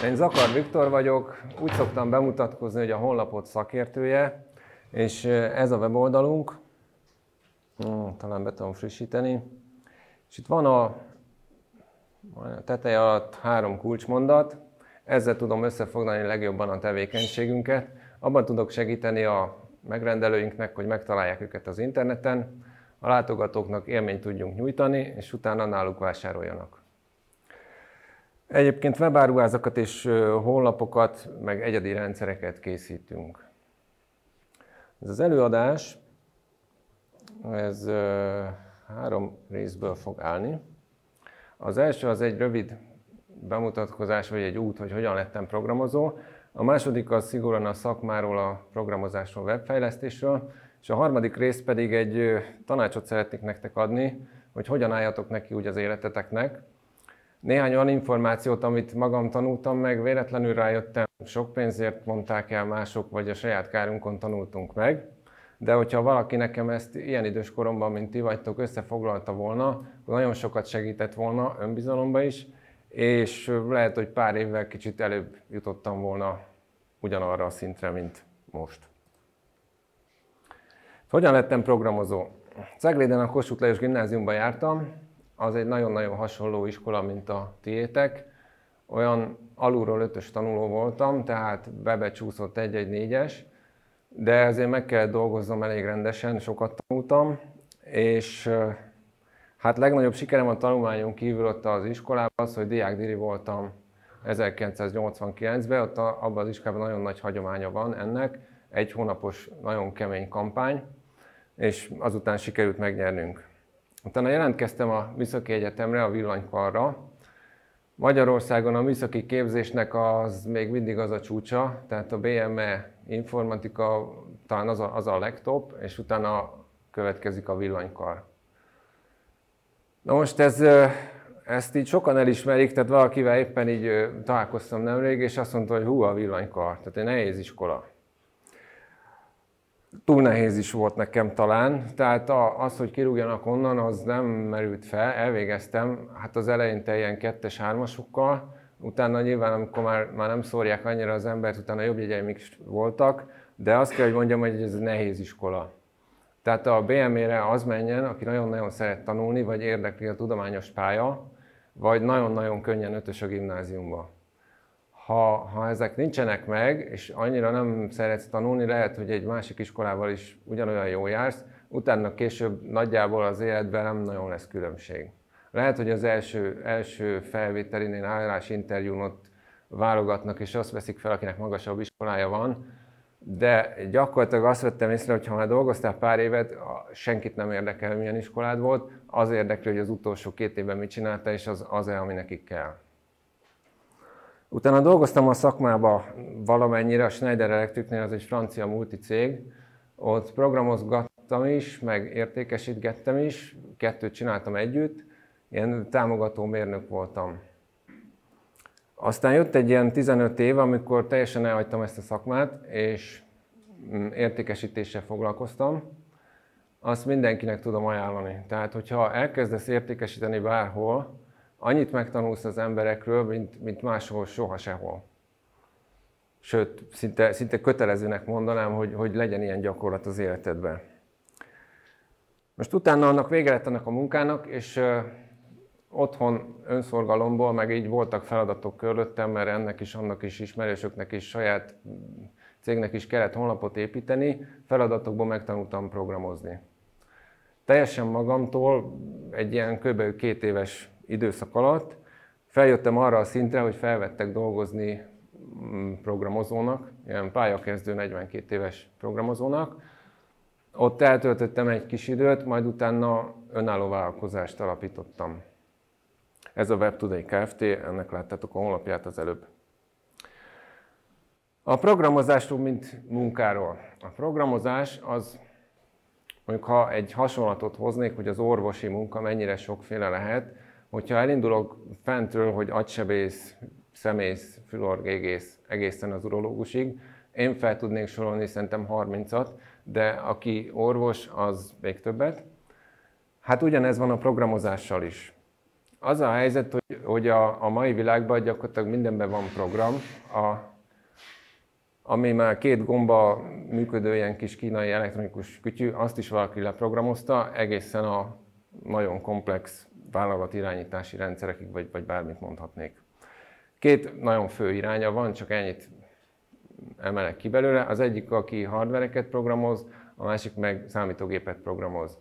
Én Zakar Viktor vagyok, úgy szoktam bemutatkozni, hogy a honlapot szakértője, és ez a weboldalunk, talán be tudom frissíteni, és itt van a teteje alatt 3 kulcsmondat, ezzel tudom összefoglalni legjobban a tevékenységünket, abban tudok segíteni a megrendelőinknek, hogy megtalálják őket az interneten, a látogatóknak élményt tudjunk nyújtani, és utána náluk vásároljanak. Egyébként webáruházakat és honlapokat, meg egyedi rendszereket készítünk. Ez az előadás, ez 3 részből fog állni. Az első az egy rövid bemutatkozás, vagy egy út, hogy hogyan lettem programozó. A második az szigorúan a szakmáról, a programozásról, webfejlesztésről. És a harmadik rész pedig egy tanácsot szeretnék nektek adni, hogy hogyan álljatok neki úgy az életeteknek. Néhány olyan információt, amit magam tanultam meg, véletlenül rájöttem, sok pénzért mondták el mások, vagy a saját kárunkon tanultunk meg. De hogyha valaki nekem ezt ilyen idős koromban, mint ti vagytok, összefoglalta volna, akkor nagyon sokat segített volna önbizalomba is, és lehet, hogy pár évvel kicsit előbb jutottam volna ugyanarra a szintre, mint most. Hogyan lettem programozó? Cegléden a Kossuth Lajos Gimnáziumban jártam, az egy nagyon-nagyon hasonló iskola, mint a tiétek. Olyan alulról 5-ös tanuló voltam, tehát bebecsúszott 1-1-4-es, de ezért meg kellett dolgoznom elég rendesen, sokat tanultam, és hát legnagyobb sikerem a tanulmányon kívül ott az iskolában az, hogy diákdíri voltam 1989-ben, ott abban az iskolában nagyon nagy hagyománya van ennek, 1 hónapos, nagyon kemény kampány, és azután sikerült megnyernünk. Utána jelentkeztem a Műszaki Egyetemre, a villanykarra. Magyarországon a műszaki képzésnek az még mindig az a csúcsa, tehát a BME informatika talán az a legtop, és utána következik a villanykar. Na most ezt így sokan elismerik, tehát valakivel éppen így találkoztam nemrég, és azt mondta, hogy hú, a villanykar, tehát egy nehéz iskola. Túl nehéz is volt nekem talán, tehát az, hogy kirúgjanak onnan, az nem merült fel, elvégeztem, hát az eleinte ilyen 2-3-asokkal, utána nyilván, amikor már nem szórják annyira az embert, utána jobb jegyeim is voltak, de azt kell, hogy mondjam, hogy ez egy nehéz iskola. Tehát a BME-re az menjen, aki nagyon-nagyon szeret tanulni, vagy érdekli a tudományos pálya, vagy nagyon-nagyon könnyen 5-ös a gimnáziumba. Ha ezek nincsenek meg, és annyira nem szeretsz tanulni, lehet, hogy egy másik iskolával is ugyanolyan jól jársz, utána később nagyjából az életben nem nagyon lesz különbség. Lehet, hogy az első felvételinél, állásinterjún ott válogatnak, és azt veszik fel, akinek magasabb iskolája van, de gyakorlatilag azt vettem észre, hogy ha már dolgoztál pár évet, senkit nem érdekel, milyen iskolád volt, az érdekli, hogy az utolsó 2 évben mit csináltál, és az-e, ami nekik kell. Utána dolgoztam a szakmába valamennyire, a Schneider Electricnél, az egy francia multicég. Ott programozgattam is, meg értékesítgettem is, 2-t csináltam együtt, ilyen támogató mérnök voltam. Aztán jött egy ilyen 15 év, amikor teljesen elhagytam ezt a szakmát, és értékesítéssel foglalkoztam. Azt mindenkinek tudom ajánlani. Tehát, hogyha elkezdesz értékesíteni bárhol, annyit megtanulsz az emberekről, mint máshol soha sehol. Sőt, szinte kötelezőnek mondanám, hogy legyen ilyen gyakorlat az életedben. Most utána annak vége lett annak a munkának, és otthon önszorgalomból, meg így voltak feladatok körülöttem, mert ennek is, annak is, ismerősöknek is, saját cégnek is kellett honlapot építeni, feladatokból megtanultam programozni. Teljesen magamtól egy ilyen kb. 2 éves időszak alatt feljöttem arra a szintre, hogy felvettek dolgozni programozónak, ilyen pályakezdő 42 éves programozónak. Ott eltöltöttem egy kis időt, majd utána önálló vállalkozást alapítottam. Ez a WebToday Kft., ennek láttátok a honlapját az előbb. A programozásról, mint munkáról. A programozás az, mondjuk ha egy hasonlatot hoznék, hogy az orvosi munka mennyire sokféle lehet, hogyha elindulok fentről, hogy agysebész, szemész, fülorgégész, egészen az urológusig, én fel tudnék sorolni szerintem 30-at, de aki orvos, az még többet. Hát ugyanez van a programozással is. az a helyzet, hogy a mai világban gyakorlatilag mindenben van program, ami már 2 gomba működő ilyen kis kínai elektronikus kütyű, azt is valaki leprogramozta, egészen a nagyon komplex vállalatirányítási rendszerekig, vagy bármit mondhatnék. 2 nagyon fő iránya van, csak ennyit emelek ki belőle. Az egyik, aki hardvereket programoz, a másik meg számítógépet programoz.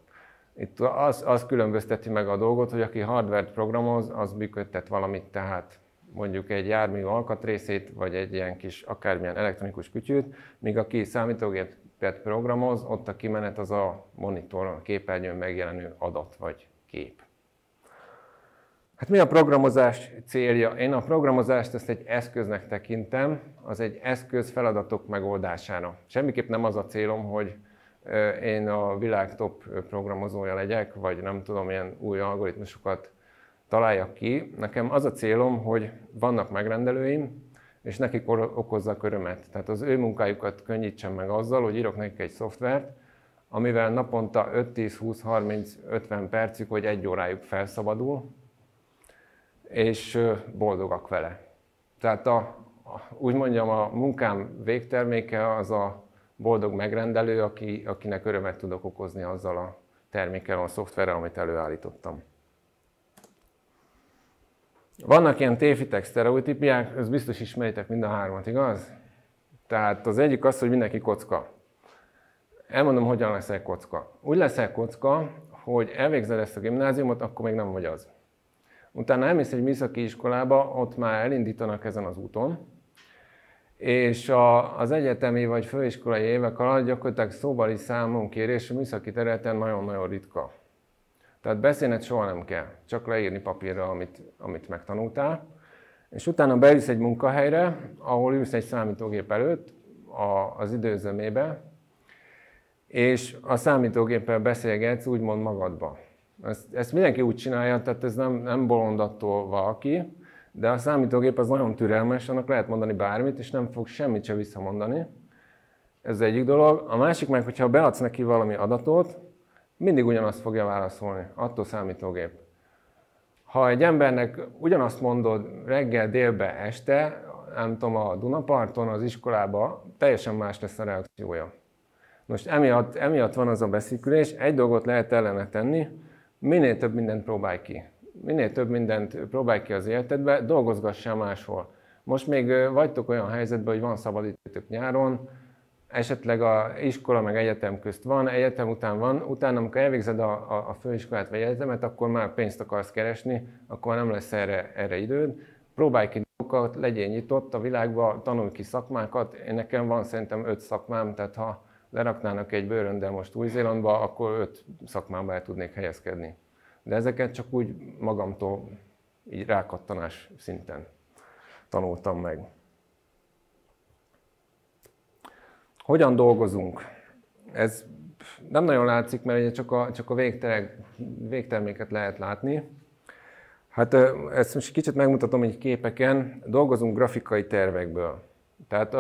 Itt az különbözteti meg a dolgot, hogy aki hardvert programoz, az működtet valamit, tehát mondjuk egy jármű alkatrészét, vagy egy ilyen kis akármilyen elektronikus kütyűt, míg aki számítógépet programoz, ott a kimenet az a monitoron, a képernyőn megjelenő adat vagy kép. Hát mi a programozás célja? Én a programozást ezt egy eszköznek tekintem, az egy eszköz feladatok megoldására. Semmiképp nem az a célom, hogy én a világ top programozója legyek, vagy nem tudom, ilyen új algoritmusokat találjak ki. Nekem az a célom, hogy vannak megrendelőim, és nekik okozzak örömet. Tehát az ő munkájukat könnyítsem meg azzal, hogy írok nekik egy szoftvert, amivel naponta 5, 10, 20, 30, 50 percig vagy 1 órájuk felszabadul, és boldogak vele. Tehát úgy mondjam, a munkám végterméke az a boldog megrendelő, akinek örömet tudok okozni azzal a termékkel, a szoftverrel, amit előállítottam. Vannak ilyen tévhitek, sztereotípiák, ezt biztos ismeritek mind a 3-at, igaz? Tehát az egyik az, hogy mindenki kocka. Elmondom, hogyan leszel kocka. Úgy leszel kocka, hogy elvégzed ezt a gimnáziumot, akkor még nem vagy az. Utána elmész egy műszaki iskolába, ott már elindítanak ezen az úton, és az egyetemi vagy főiskolai évek alatt gyakorlatilag szóbeli számonkérés a műszaki területen nagyon-nagyon ritka. Tehát beszélned soha nem kell, csak leírni papírra, amit megtanultál. És utána beülsz egy munkahelyre, ahol ülsz egy számítógép előtt, az időzömébe, és a számítógéppel beszélgetsz úgymond magadba. Ezt mindenki úgy csinálja, tehát ez nem bolondattól valaki, de a számítógép az nagyon türelmes, annak lehet mondani bármit, és nem fog semmit sem visszamondani. Ez az egyik dolog. A másik meg, hogyha beadsz neki valami adatot, mindig ugyanazt fogja válaszolni, attól számítógép. Ha egy embernek ugyanazt mondod reggel, délbe, este, nem tudom, a Dunaparton, az iskolába, teljesen más lesz a reakciója. Most emiatt van az a beszűkülés, egy dolgot lehet ellene tenni, minél több mindent próbálj ki. Minél több mindent próbálj ki az életedbe, dolgozgassál máshol. Most még vagytok olyan helyzetben, hogy van szabadidőtök nyáron, esetleg az iskola meg egyetem közt van, egyetem után van, utána amikor elvégzed a főiskolát vagy egyetemet, akkor már pénzt akarsz keresni, akkor nem lesz erre időd. Próbálj ki dolgokat, legyél nyitott a világba, tanulj ki szakmákat. Nekem van szerintem 5 szakmám, tehát ha leraknának egy bőröndel most Új-Zélandba, akkor 5 szakmába el tudnék helyezkedni. De ezeket csak úgy magamtól, így rákattanás szinten tanultam meg. Hogyan dolgozunk? Ez nem nagyon látszik, mert ugye csak a végterméket lehet látni. Hát ezt most kicsit megmutatom így képeken. Dolgozunk grafikai tervekből. Tehát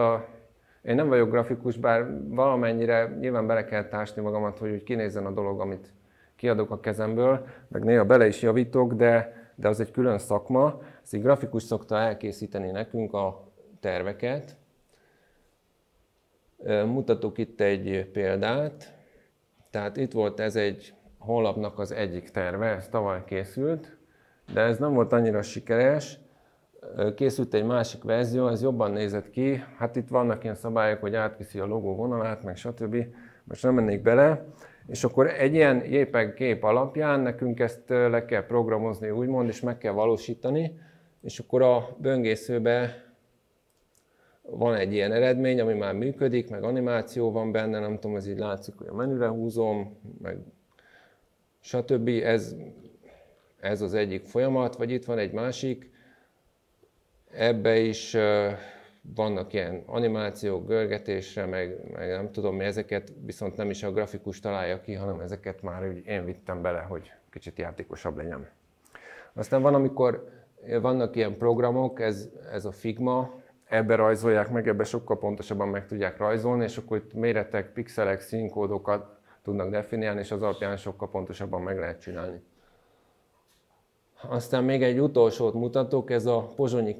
én nem vagyok grafikus, bár valamennyire nyilván bele kell tásni magamat, hogy úgy kinézzen a dolog, amit kiadok a kezemből, meg néha bele is javítok, de az egy külön szakma. Ezt egy grafikus szokta elkészíteni nekünk a terveket. Mutatok itt egy példát. Tehát itt volt ez egy honlapnak az egyik terve, ez tavaly készült, de ez nem volt annyira sikeres. Készült egy másik verzió, ez jobban nézett ki. Hát itt vannak ilyen szabályok, hogy átviszi a logó vonalát, meg stb. Most nem mennék bele. És akkor egy ilyen JPEG kép alapján nekünk ezt le kell programozni, úgymond, és meg kell valósítani. És akkor a böngészőbe van egy ilyen eredmény, ami már működik, meg animáció van benne, nem tudom, ez így látszik, hogy a menüre húzom, meg stb. Ez az egyik folyamat, vagy itt van egy másik. Ebbe is vannak ilyen animációk, görgetésre, meg nem tudom mi, ezeket viszont nem is a grafikus találja ki, hanem ezeket már én vittem bele, hogy kicsit játékosabb legyen. Aztán van, amikor vannak ilyen programok, ez a Figma, ebbe rajzolják meg, ebbe sokkal pontosabban meg tudják rajzolni, és akkor itt méretek, pixelek, színkódokat tudnak definiálni, és az alapján sokkal pontosabban meg lehet csinálni. Aztán még egy utolsót mutatok, ez a pozsonyi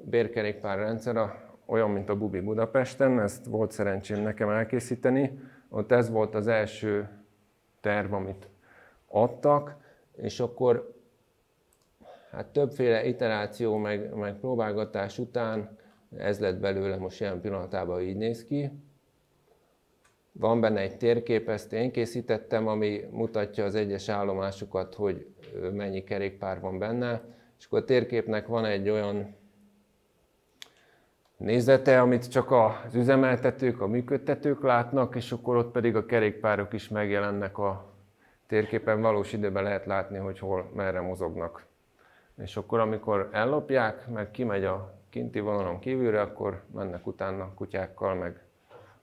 bérkerékpár rendszer, olyan, mint a Bubi Budapesten, ezt volt szerencsém nekem elkészíteni. Ott ez volt az első terv, amit adtak, és akkor hát többféle iteráció, meg próbálgatás után ez lett belőle, most jelen pillanatában így néz ki. Van benne egy térkép, ezt én készítettem, ami mutatja az egyes állomásokat, hogy mennyi kerékpár van benne. És akkor a térképnek van egy olyan nézete, amit csak az üzemeltetők, a működtetők látnak, és akkor ott pedig a kerékpárok is megjelennek a térképen, valós időben lehet látni, hogy hol, merre mozognak. És akkor amikor ellopják, meg kimegy a kinti vonalon kívülre, akkor mennek utána kutyákkal, meg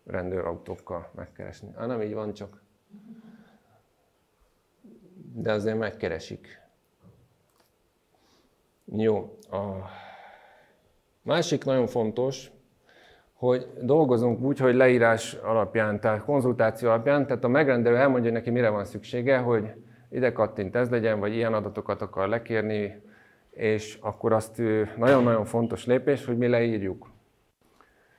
rendőrautókkal megkeresni. Nem így van csak. De azért megkeresik. Jó. A másik nagyon fontos, hogy dolgozunk úgy, hogy leírás alapján, tehát konzultáció alapján, tehát a megrendelő elmondja neki, mire van szüksége, hogy ide kattint ez legyen, vagy ilyen adatokat akar lekérni, és akkor azt nagyon-nagyon fontos lépés, hogy mi leírjuk.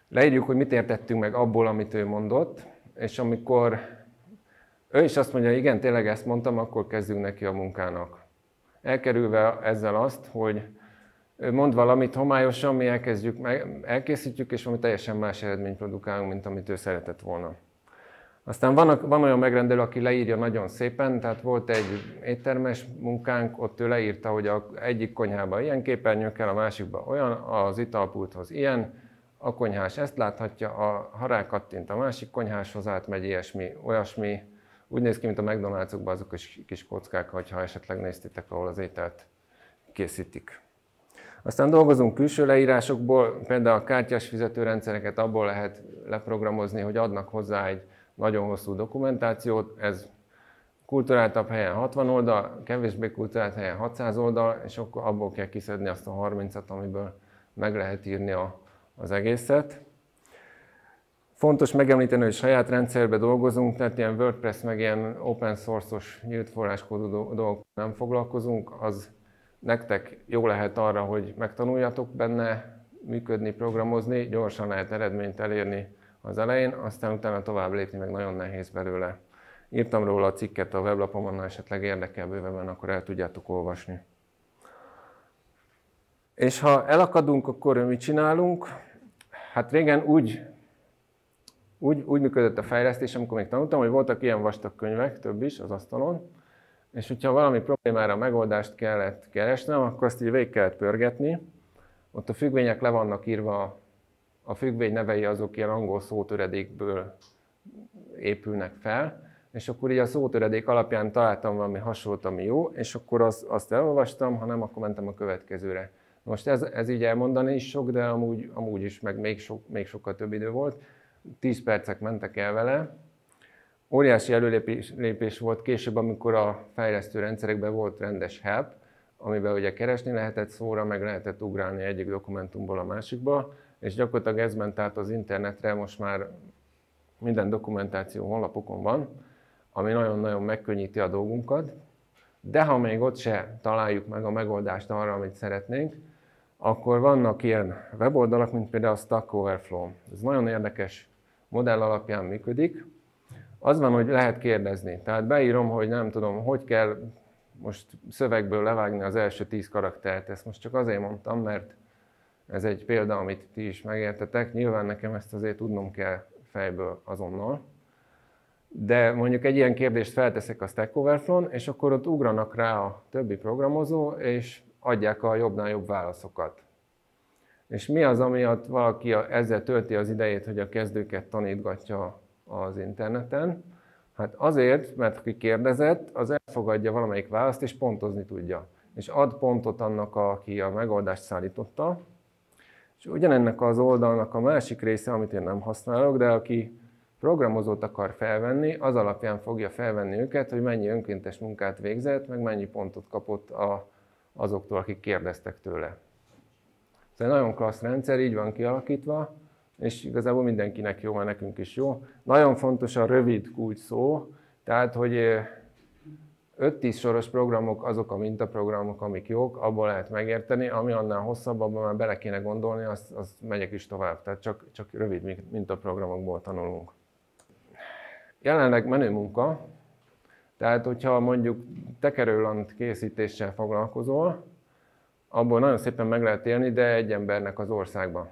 Leírjuk, hogy mit értettünk meg abból, amit ő mondott, és amikor ő is azt mondja, igen, tényleg ezt mondtam, akkor kezdünk neki a munkának. Elkerülve ezzel azt, hogy ő mond valamit homályosan, mi elkészítjük, és valami teljesen más eredményt produkálunk, mint amit ő szeretett volna. Aztán van olyan megrendelő, aki leírja nagyon szépen, tehát volt egy éttermes munkánk, ott ő leírta, hogy egyik konyhában ilyen képernyő kell, a másikban olyan, az italpulthoz ilyen, a konyhás ezt láthatja, ha rákattint a másik konyháshoz átmegy ilyesmi, olyasmi. Úgy néz ki, mint a McDonald's-okban azok a kis kockák, ha esetleg néztétek, ahol az ételt készítik. Aztán dolgozunk külső leírásokból, például a kártyás fizetőrendszereket abból lehet leprogramozni, hogy adnak hozzá egy nagyon hosszú dokumentációt. Ez kulturáltabb helyen 60 oldal, kevésbé kulturált helyen 600 oldal, és akkor abból kell kiszedni azt a 30-at, amiből meg lehet írni az egészet. Fontos megemlíteni, hogy saját rendszerbe dolgozunk, tehát ilyen WordPress meg ilyen open source-os nyílt forráskódú dolgokkal nem foglalkozunk. Az nektek jó lehet arra, hogy megtanuljatok benne működni, programozni, gyorsan lehet eredményt elérni az elején, aztán utána tovább lépni meg nagyon nehéz belőle. Írtam róla a cikket a weblapomon, ha esetleg érdekel bővebben, akkor el tudjátok olvasni. És ha elakadunk, akkor mit csinálunk? Hát régen úgy működött a fejlesztés, amikor még tanultam, hogy voltak ilyen vastag könyvek, több is az asztalon, és hogyha valami problémára megoldást kellett keresnem, akkor azt így végig kellett pörgetni. Ott a függvények le vannak írva, a függvény nevei azok ilyen angol szótöredékből épülnek fel, és akkor így a szótöredék alapján találtam valami hasonlót, ami jó, és akkor azt elolvastam, ha nem, akkor mentem a következőre. Most ez így elmondani is sok, de amúgy is, meg még sokkal több idő volt. 10 percek mentek el vele. Óriási előlépés volt később, amikor a fejlesztő rendszerekben volt rendes help, amiben ugye keresni lehetett szóra, meg lehetett ugrálni egyik dokumentumból a másikba, és gyakorlatilag ez ment át az internetre, most már minden dokumentáció honlapokon van, ami nagyon-nagyon megkönnyíti a dolgunkat, de ha még ott se találjuk meg a megoldást arra, amit szeretnénk, akkor vannak ilyen weboldalak, mint például a Stack Overflow. Ez nagyon érdekes modell alapján működik. Az van, hogy lehet kérdezni. Tehát beírom, hogy nem tudom, hogy kell most szövegből levágni az első 10 karaktert. Ezt most csak azért mondtam, mert ez egy példa, amit ti is megértetek. Nyilván nekem ezt azért tudnom kell fejből azonnal. De mondjuk egy ilyen kérdést felteszek a Stack Overflow-n, és akkor ott ugranak rá a többi programozó, és adják a jobbnál jobb válaszokat. És mi az, amiatt valaki ezzel tölti az idejét, hogy a kezdőket tanítgatja az interneten? Hát azért, mert aki kérdezett, az elfogadja valamelyik választ, és pontozni tudja. És ad pontot annak, aki a megoldást szállította. És ugyanennek az oldalnak a másik része, amit én nem használok, de aki programozót akar felvenni, az alapján fogja felvenni őket, hogy mennyi önkéntes munkát végzett, meg mennyi pontot kapott azoktól, akik kérdeztek tőle. Ez egy nagyon klassz rendszer, így van kialakítva, és igazából mindenkinek jó, mert nekünk is jó. Nagyon fontos a rövid kulcs szó, tehát hogy 5-10 soros programok azok a mintaprogramok, amik jók, abból lehet megérteni, ami annál hosszabb, abban már bele kéne gondolni, azt megyek is tovább. Tehát csak rövid mintaprogramokból tanulunk. Jelenleg menő munka, tehát hogyha mondjuk tekerőlant készítéssel foglalkozol, abból nagyon szépen meg lehet élni, de egy embernek az országban.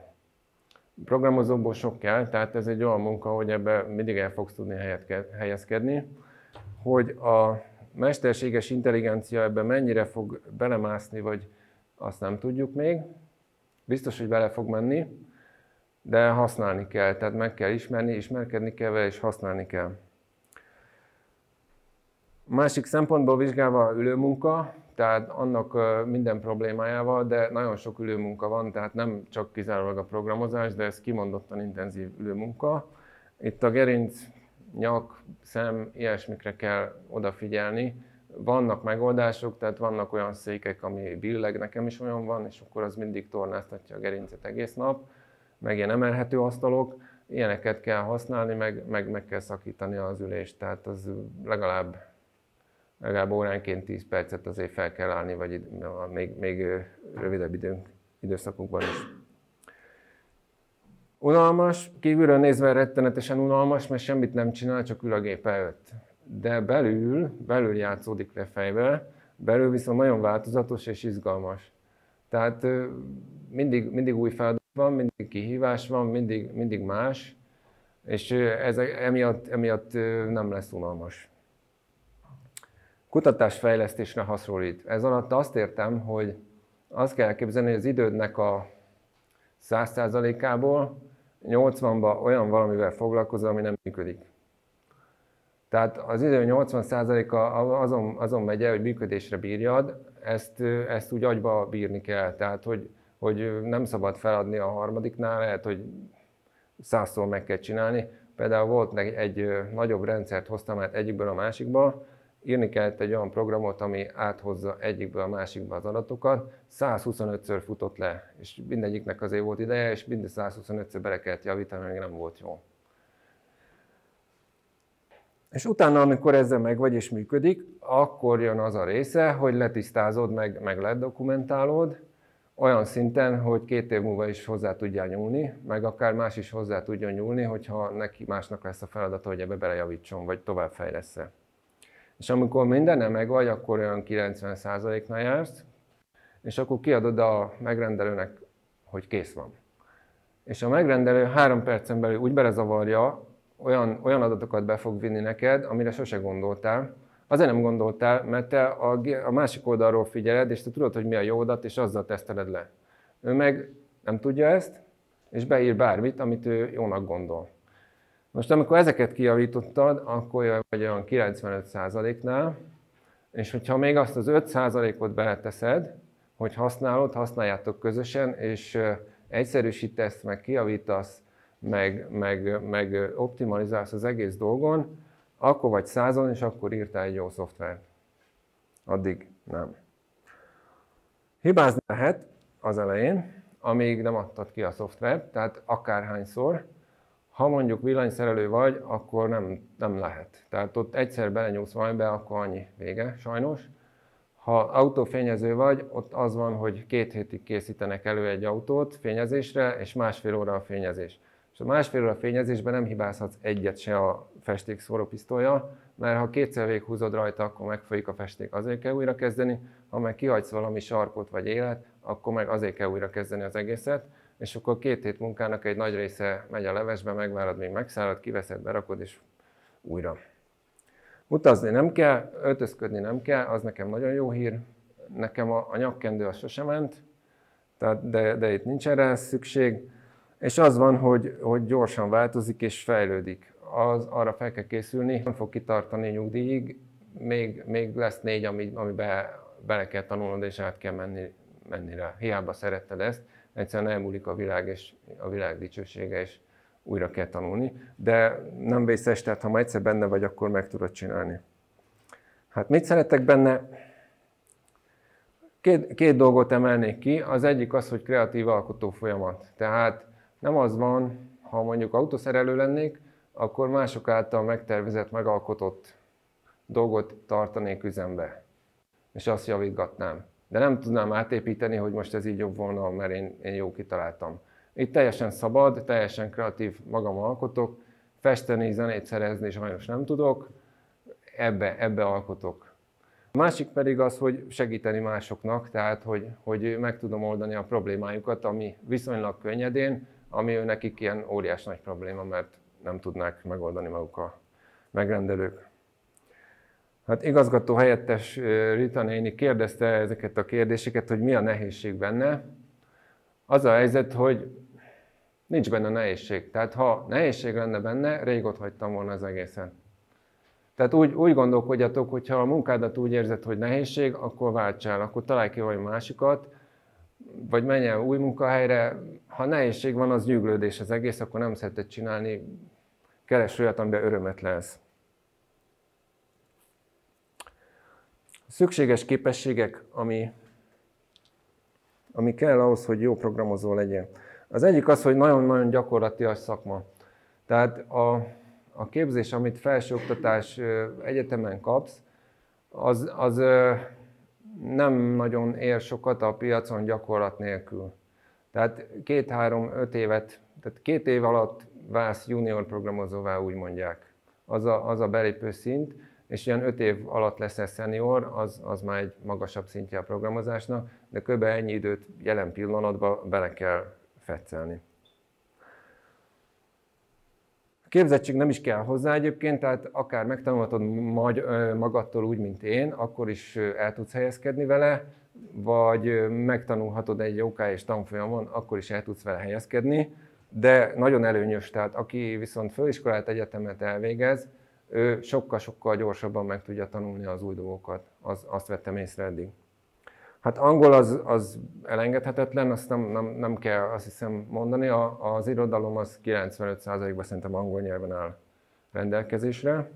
Programozóból sok kell, tehát ez egy olyan munka, hogy ebbe mindig el fogsz tudni helyezkedni, hogy a mesterséges intelligencia ebben mennyire fog belemászni, vagy azt nem tudjuk még. Biztos, hogy bele fog menni, de használni kell, tehát meg kell ismerni, ismerkedni kell vele, és használni kell. Másik szempontból vizsgálva ülőmunka, tehát annak minden problémájával, de nagyon sok ülőmunka van, tehát nem csak kizárólag a programozás, de ez kimondottan intenzív ülőmunka. Itt a gerinc, nyak, szem, ilyesmikre kell odafigyelni. Vannak megoldások, tehát vannak olyan székek, ami billeg, nekem is olyan van, és akkor az mindig tornáztatja a gerincet egész nap, meg ilyen emelhető asztalok, ilyeneket kell használni, meg kell szakítani az ülést, tehát az legalább óránként 10 percet azért fel kell állni, vagy még rövidebb időszakokban is. Unalmas, kívülről nézve rettenetesen unalmas, mert semmit nem csinál, csak ül a gép előtt. De belül játszódik le fejbe, belül viszont nagyon változatos és izgalmas. Tehát mindig új feladat van, mindig kihívás van, mindig más, és ez emiatt nem lesz unalmas. Kutatásfejlesztésre hasonlít. Ez alatt azt értem, hogy azt kell elképzelni, hogy az idődnek a 100%-ából 80-ban olyan valamivel foglalkozol, ami nem működik. Tehát az idő 80%-a azon megy el, hogy működésre bírjad, ezt úgy agyba bírni kell. Tehát, hogy nem szabad feladni a harmadiknál, lehet, hogy 100-szor meg kell csinálni. Például volt egy nagyobb rendszert hoztam át egyikből a másikba, írni kellett egy olyan programot, ami áthozza egyikből a másikba az adatokat, 125-ször futott le, és mindegyiknek azért volt ideje, és mind 125-ször bele kellett javítani, még nem volt jó. És utána, amikor ezzel megvagy és működik, akkor jön az a része, hogy letisztázod, meg ledokumentálod, olyan szinten, hogy 2 év múlva is hozzá tudjál nyúlni, meg akár más is hozzá tudjon nyúlni, hogyha neki másnak lesz a feladata, hogy ebbe belejavítson, vagy továbbfejlessze. És amikor mindennel megvagy, akkor olyan 90%-nál jársz, és akkor kiadod a megrendelőnek, hogy kész van. És a megrendelő 3 percen belül úgy belezavarja, olyan adatokat be fog vinni neked, amire sose gondoltál. Azért nem gondoltál, mert te a másik oldalról figyeled, és te tudod, hogy mi a jó adat, és azzal teszteled le. Ő meg nem tudja ezt, és beír bármit, amit ő jónak gondol. Most amikor ezeket kijavítottad, akkor vagy olyan 95%-nál, és hogyha még azt az 5%-ot beleteszed, hogy használjátok közösen, és egyszerűsítesz, meg kijavítasz, meg optimalizálsz az egész dolgon, akkor vagy 100-on, és akkor írtál egy jó szoftvert. Addig nem. Hibázni lehet az elején, amíg nem adtad ki a szoftvert, tehát akárhányszor. Ha mondjuk villanyszerelő vagy, akkor nem lehet. Tehát ott egyszer belenyúlsz valamibe, akkor annyi, vége, sajnos. Ha autófényező vagy, ott az van, hogy 2 hétig készítenek elő egy autót fényezésre, és 1,5 óra a fényezés. És a 1,5 óra fényezésben nem hibázhatsz egyet se a festékszórópisztollyal, mert ha 2-szer végighúzod rajta, akkor megfolyik a festék, azért kell újra kezdeni, ha meg kihagysz valami sarkot vagy élet, akkor meg azért kell újra kezdeni az egészet, és akkor 2 hét munkának egy nagy része megy a levesbe, megvárod, még megszállod, kiveszed, berakod, és újra. Utazni nem kell, öltözködni nem kell, az nekem nagyon jó hír. Nekem a nyakkendő az sosem ment, de itt nincs erre szükség. És az van, hogy gyorsan változik és fejlődik. Arra fel kell készülni, nem fog kitartani nyugdíjig, még lesz 4, amiben bele kell tanulnod és át kell menni rá. Hiába szeretted ezt, egyszerűen elmúlik a világ és a világ dicsősége, és újra kell tanulni. De nem vészes, tehát ha ma egyszer benne vagy, akkor meg tudod csinálni. Hát mit szeretek benne? Két dolgot emelnék ki. Az egyik az, hogy kreatív alkotó folyamat. Tehát nem az van, ha mondjuk autószerelő lennék, akkor mások által megtervezett, megalkotott dolgot tartanék üzembe, és azt javítgatnám. De nem tudnám átépíteni, hogy most ez így jobb volna, mert én jó kitaláltam. Itt teljesen szabad, teljesen kreatív, magam alkotok, festeni, zenét szerezni sajnos nem tudok, ebbe alkotok. A másik pedig az, hogy segíteni másoknak, tehát hogy meg tudom oldani a problémájukat, ami viszonylag könnyedén, ami nekik ilyen óriás nagy probléma, mert nem tudnák megoldani maguk a megrendelők. Hát igazgató helyettes Rita néni kérdezte ezeket a kérdéseket, hogy mi a nehézség benne. Az a helyzet, hogy nincs benne nehézség. Tehát ha nehézség lenne benne, rég ott hagytam volna az egészen. Tehát úgy gondolkodjatok, hogy ha a munkádat úgy érzed, hogy nehézség, akkor váltsál, akkor találj ki valami másikat, vagy menj el új munkahelyre. Ha nehézség van, az nyűglődés az egész, akkor nem szereted csinálni, keres olyat, amiben örömet lesz. Szükséges képességek, ami kell ahhoz, hogy jó programozó legyen. Az egyik az, hogy nagyon-nagyon gyakorlatias szakma. Tehát a képzés, amit felsőoktatás egyetemen kapsz, az nem nagyon ér sokat a piacon gyakorlat nélkül. Tehát 2-3-5 évet, tehát 2 év alatt válsz junior programozóvá, úgy mondják. Az a belépő szint, és ilyen 5 év alatt leszel senior, az már egy magasabb szintje a programozásnak, de kb. Ennyi időt jelen pillanatban bele kell fetszelni. Képzettség nem is kell hozzá egyébként, tehát akár megtanulhatod magadtól úgy, mint én, akkor is el tudsz helyezkedni vele, vagy megtanulhatod egy OK-s tanfolyamon, akkor is el tudsz vele helyezkedni, de nagyon előnyös, tehát aki viszont főiskolát, egyetemet elvégez, ő sokkal-sokkal gyorsabban meg tudja tanulni az új dolgokat, azt vettem észre eddig. Hát angol az elengedhetetlen, azt nem kell azt hiszem mondani, az irodalom az 95%-ban szerintem angol nyelven áll rendelkezésre.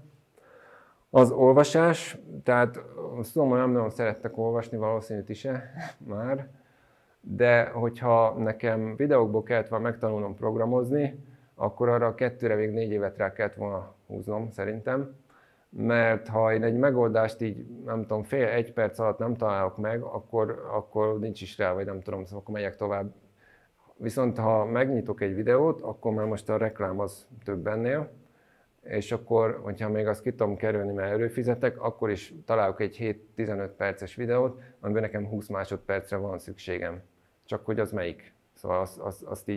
Az olvasás, tehát azt tudom, hogy nem nagyon szerettek olvasni, valószínű ti se már, de hogyha nekem videókból kellett volna megtanulnom programozni, akkor arra 2-re még 4 évet rá kellett volna húznom szerintem. Mert ha én egy megoldást így, nem tudom, fél-egy perc alatt nem találok meg, akkor nincs is rá, vagy nem tudom, szóval akkor megyek tovább. Viszont ha megnyitok egy videót, akkor már most a reklám az több ennél, és akkor, hogyha még azt ki tudom kerülni, mert előfizetek, akkor is találok egy 7-15 perces videót, amiben nekem 20 másodpercre van szükségem. Csak hogy az melyik. Szóval azt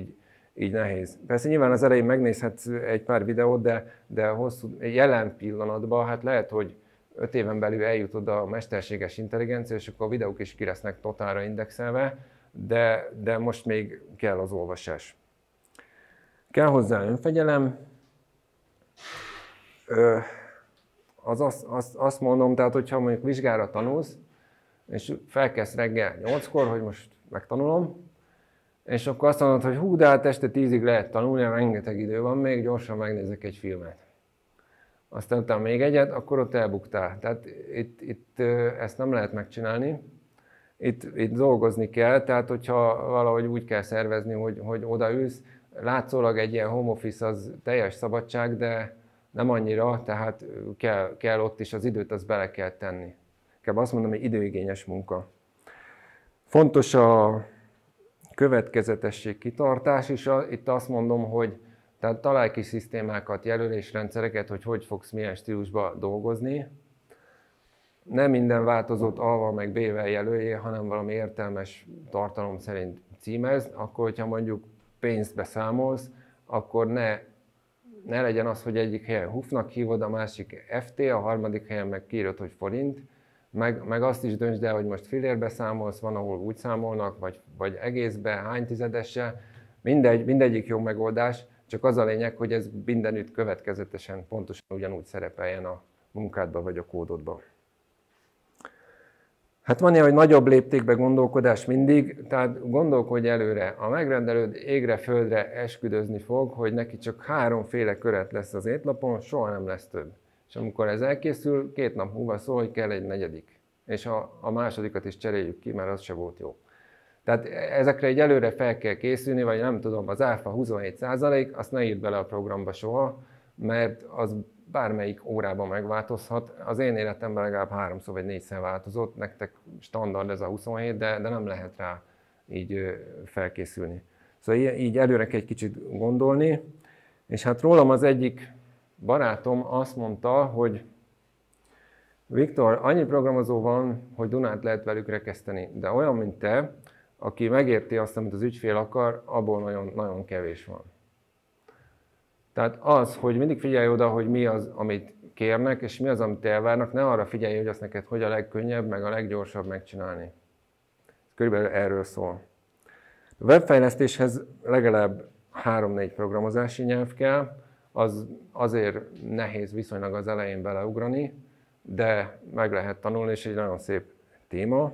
így nehéz. Persze nyilván az elején megnézhetsz egy pár videót, de hosszú, jelen pillanatban hát lehet, hogy 5 éven belül eljutod a mesterséges intelligencia, és akkor a videók is ki lesznek totálra indexelve, de most még kell az olvasás. Kell hozzá önfegyelem. Azt mondom, tehát hogyha mondjuk vizsgára tanulsz, és felkelsz reggel 8-kor, hogy most megtanulom, és akkor azt mondod, hogy hú, de hát este 10-ig lehet tanulni, rengeteg idő van még, gyorsan megnézek egy filmet. Aztán utána még egyet, akkor ott elbuktál. Tehát itt ezt nem lehet megcsinálni. Itt dolgozni kell, tehát hogyha valahogy úgy kell szervezni, hogy odaülsz, látszólag egy ilyen home office az teljes szabadság, de nem annyira, tehát kell ott is az időt, azt bele kell tenni. Kell azt mondom, hogy időigényes munka. Fontos a következetesség, kitartás is. Itt azt mondom, hogy tehát találj ki szisztémákat, jelölésrendszereket, hogy fogsz milyen stílusba dolgozni. Nem minden változót A-val meg B-vel jelöljél, hanem valami értelmes tartalom szerint címezd. Akkor, hogyha mondjuk pénzt beszámolsz, akkor ne legyen az, hogy egyik helyen HUF-nak hívod, a másik FT, a harmadik helyen meg kiírod, hogy forint. Meg azt is döntsd el, hogy most fillérbe számolsz, van, ahol úgy számolnak, vagy egészbe, hány tizedessel. Mindegyik jó megoldás, csak az a lényeg, hogy ez mindenütt következetesen pontosan ugyanúgy szerepeljen a munkádban vagy a kódodban. Hát van ilyen, hogy nagyobb léptékben gondolkodás mindig, tehát gondolkodj előre. A megrendelőd égre, földre esküdözni fog, hogy neki csak 3 féle köret lesz az étlapon, soha nem lesz több. És amikor ez elkészül, 2 nap múlva szól, hogy kell egy 4. És a másodikat is cseréljük ki, mert az se volt jó. Tehát ezekre egy előre fel kell készülni, vagy nem tudom, az áfa 27%, azt ne írd bele a programba soha, mert az bármelyik órában megváltozhat. Az én életemben legalább 3-szor vagy 4-szer változott, nektek standard ez a 27, de nem lehet rá így felkészülni. Szóval így előre kell egy kicsit gondolni, és hát rólam az egyik barátom azt mondta, hogy Viktor, annyi programozó van, hogy Dunát lehet velük rekeszteni, de olyan, mint te, aki megérti azt, amit az ügyfél akar, abból nagyon, nagyon kevés van. Tehát az, hogy mindig figyelj oda, hogy mi az, amit kérnek, és mi az, amit elvárnak, ne arra figyelj, hogy azt neked hogy a legkönnyebb, meg a leggyorsabb megcsinálni. Körülbelül erről szól. A webfejlesztéshez legalább 3-4 programozási nyelv kell, az azért nehéz viszonylag az elején beleugrani, de meg lehet tanulni, és egy nagyon szép téma.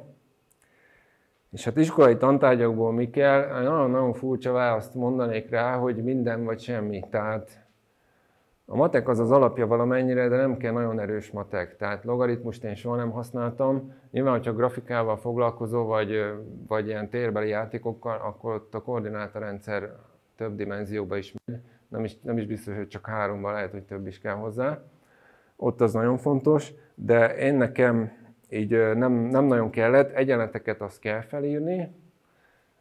És hát iskolai tantárgyakból mi kell? Nagyon furcsa választ mondanék rá, hogy minden vagy semmi. Tehát a matek az alapja valamennyire, de nem kell nagyon erős matek. Tehát logaritmust én soha nem használtam. Nyilván, hogyha grafikával foglalkozol, vagy ilyen térbeli játékokkal, akkor ott a koordinátorrendszer több dimenzióba is megy. Nem is biztos, hogy csak 3-ban, lehet, hogy több is kell hozzá. Ott az nagyon fontos, de én nekem így nem nagyon kellett. Egyenleteket azt kell felírni,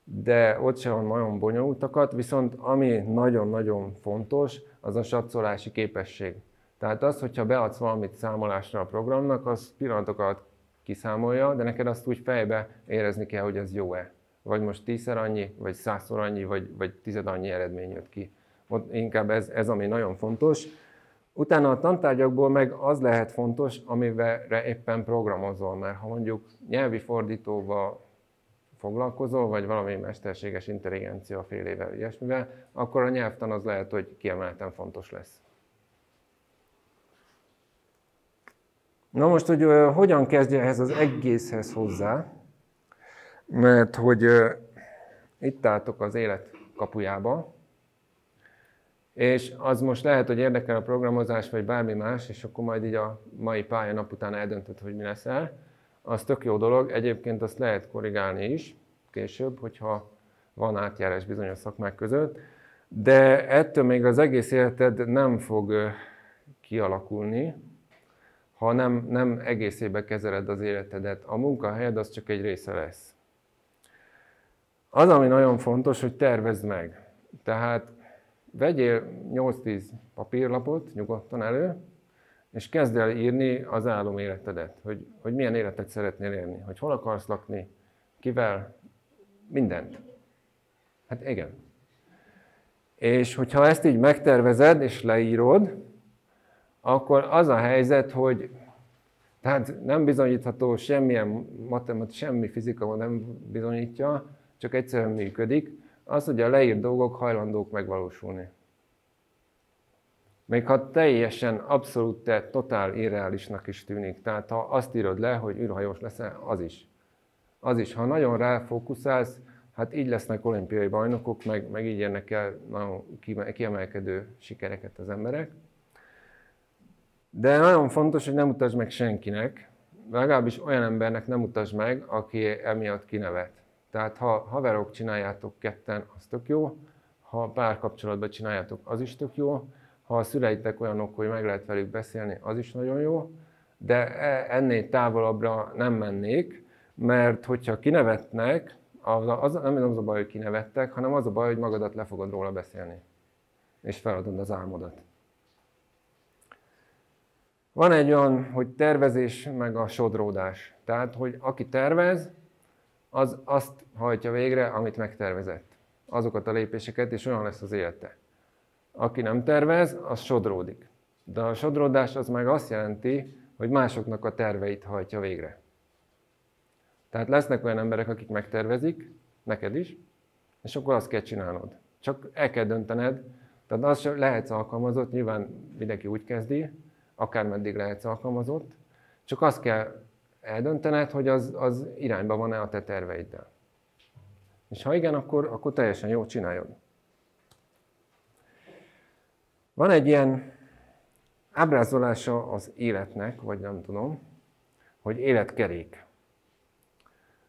de ott sem van nagyon bonyolultakat, viszont ami nagyon-nagyon fontos, az a satszolási képesség. Tehát az, hogyha beadsz valamit számolásra a programnak, az pillanatok alatt kiszámolja, de neked azt úgy fejbe érezni kell, hogy ez jó-e. Vagy most 10-szer annyi, vagy 100-szor annyi, vagy 10 annyi eredmény jött ki. Ott inkább ez, ami nagyon fontos. Utána a tantárgyakból meg az lehet fontos, amivel éppen programozol, mert ha mondjuk nyelvi fordítóval foglalkozol, vagy valami mesterséges intelligencia félével, ilyesmivel, akkor a nyelvtan az lehet, hogy kiemelten fontos lesz. Na most, hogy hogyan kezdje ehhez az egészhez hozzá, mert hogy itt álltok az élet kapujába, és az most lehet, hogy érdekel a programozás, vagy bármi más, és akkor majd így a mai pályanap után eldöntöd, hogy mi leszel. Az tök jó dolog, egyébként azt lehet korrigálni is később, hogyha van átjárás bizonyos szakmák között, de ettől még az egész életed nem fog kialakulni, ha nem egészében kezeled az életedet. A munkahelyed az csak egy része lesz. Az, ami nagyon fontos, hogy tervezd meg. Tehát vegyél 8-10 papírlapot nyugodtan elő, és kezd el írni az álom életedet, hogy milyen életet szeretnél élni, hogy hol akarsz lakni, kivel, mindent. Hát igen. És hogyha ezt így megtervezed és leírod, akkor az a helyzet, hogy tehát nem bizonyítható semmilyen semmi fizika nem bizonyítja, csak egyszerűen működik, az, hogy a leírt dolgok hajlandók megvalósulni. Még ha teljesen, abszolút totál irreálisnak is tűnik. Tehát ha azt írod le, hogy űrhajós leszel, az is. Ha nagyon ráfókuszálsz, hát így lesznek olimpiai bajnokok, meg így érnek el nagyon kiemelkedő sikereket az emberek. De nagyon fontos, hogy nem mutasd meg senkinek, legalábbis olyan embernek nem mutasd meg, aki emiatt kinevet. Tehát ha haverok csináljátok ketten, az tök jó, ha párkapcsolatban csináljátok, az is tök jó, ha a szüleitek olyanok, hogy meg lehet velük beszélni, az is nagyon jó, de ennél távolabbra nem mennék, mert hogyha kinevetnek, nem az a baj, hogy kinevettek, hanem az a baj, hogy magadat le fogod róla beszélni, és feladod az álmodat. Van egy olyan, hogy tervezés, meg a sodródás. Tehát, hogy aki tervez, az azt hajtja végre, amit megtervezett. Azokat a lépéseket, és olyan lesz az élete. Aki nem tervez, az sodródik. De a sodródás az meg azt jelenti, hogy másoknak a terveit hajtja végre. Tehát lesznek olyan emberek, akik megtervezik, neked is, és akkor azt kell csinálnod. Csak el kell döntened, tehát az sem lehetsz alkalmazott, nyilván mindenki úgy kezdi, akármeddig lehetsz alkalmazott, csak azt kell eldöntened, hogy az irányba van-e a te terveiddel. És ha igen, akkor teljesen jó, csináljad. Van egy ilyen ábrázolása az életnek, vagy nem tudom, hogy életkerék.